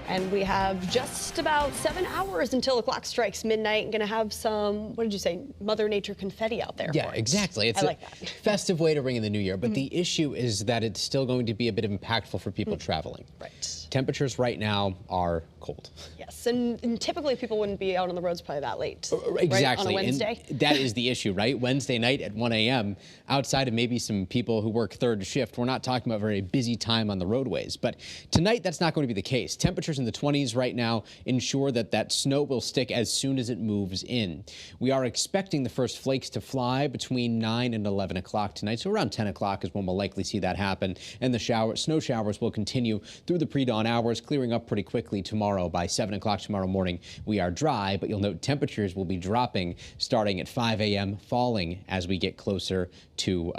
And we have just about 7 hours until the clock strikes midnight. I'm going to have some, what did you say, Mother Nature confetti out there. Yeah, exactly. It's I like a that. festive way to ring in the new year. But the issue is that it's still going to be a bit impactful for people traveling. Right. Temperatures right now are cold. Yes, and typically people wouldn't be out on the roads probably that late. Exactly. Right? On a Wednesday. And that is the issue, right? Wednesday night at 1 a.m., outside of maybe some people who work third shift, we're not talking about a very busy time on the roadways. But tonight, that's not going to be the case. Temperatures in the 20s right now ensure that that snow will stick as soon as it moves in. We are expecting the first flakes to fly between 9 and 11 o'clock tonight. So around 10 o'clock is when we'll likely see that happen. And the snow showers will continue through the pre-dawn hours, clearing up pretty quickly tomorrow. By 7 o'clock tomorrow morning, we are dry, but you'll note temperatures will be dropping starting at 5 a.m., falling as we get closer to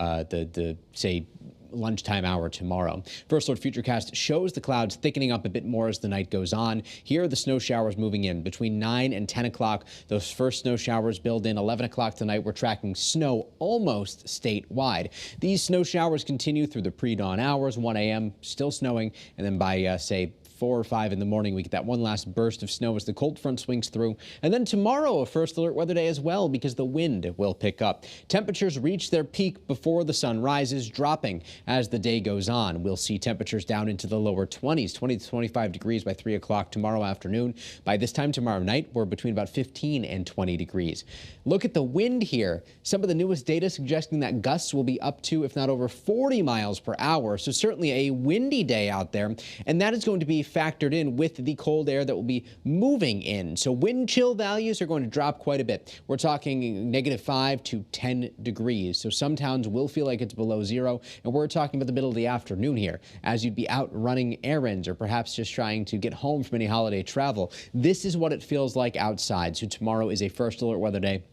say, lunchtime hour tomorrow. First Alert Futurecast shows the clouds thickening up a bit more as the night goes on. Here are the snow showers moving in between 9 and 10 o'clock. Those first snow showers build in 11 o'clock tonight. We're tracking snow almost statewide. These snow showers continue through the pre-dawn hours, 1 a.m. still snowing, and then by say 4 or 5 in the morning, we get that one last burst of snow as the cold front swings through. And then tomorrow, a First Alert weather day as well, because the wind will pick up. Temperatures reach their peak before the sun rises, dropping as the day goes on. We'll see temperatures down into the lower 20s, 20 to 25 degrees by 3 o'clock tomorrow afternoon. By this time tomorrow night, we're between about 15 and 20 degrees. Look at the wind here. Some of the newest data suggesting that gusts will be up to, if not over 40 miles per hour. So certainly a windy day out there. And that is going to be factored in with the cold air that will be moving in. So wind chill values are going to drop quite a bit. We're talking -5 to 10 degrees. So some towns will feel like it's below zero. And we're talking about the middle of the afternoon here as you'd be out running errands or perhaps just trying to get home from any holiday travel. This is what it feels like outside. So tomorrow is a First Alert weather day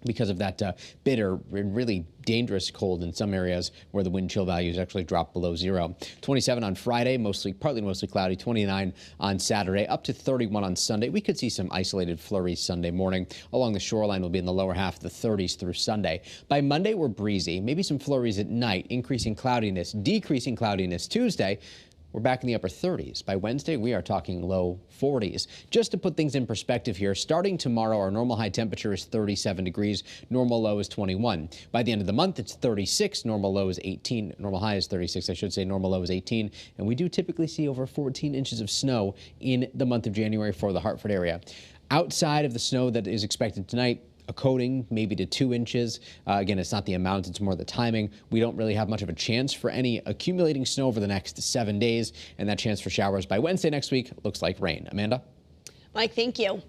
because of that bitter and really dangerous cold in some areas where the wind chill values actually drop below zero. 27 on Friday, partly mostly cloudy. 29 on Saturday, up to 31 on Sunday. We could see some isolated flurries Sunday morning. Along the shoreline, we'll be in the lower half of the 30s through Sunday. By Monday, we're breezy. Maybe some flurries at night, increasing cloudiness, decreasing cloudiness Tuesday. We're back in the upper 30s. By Wednesday, we are talking low 40s. Just to put things in perspective here, starting tomorrow, our normal high temperature is 37 degrees. Normal low is 21. By the end of the month, it's 36. Normal low is 18. Normal high is 36, I should say. Normal low is 18. And we do typically see over 14 inches of snow in the month of January for the Hartford area. Outside of the snow that is expected tonight, a coating, maybe to 2 inches. Again, it's not the amount, it's more the timing. We don't really have much of a chance for any accumulating snow over the next 7 days, and that chance for showers by Wednesday next week looks like rain. Amanda? Mike, thank you.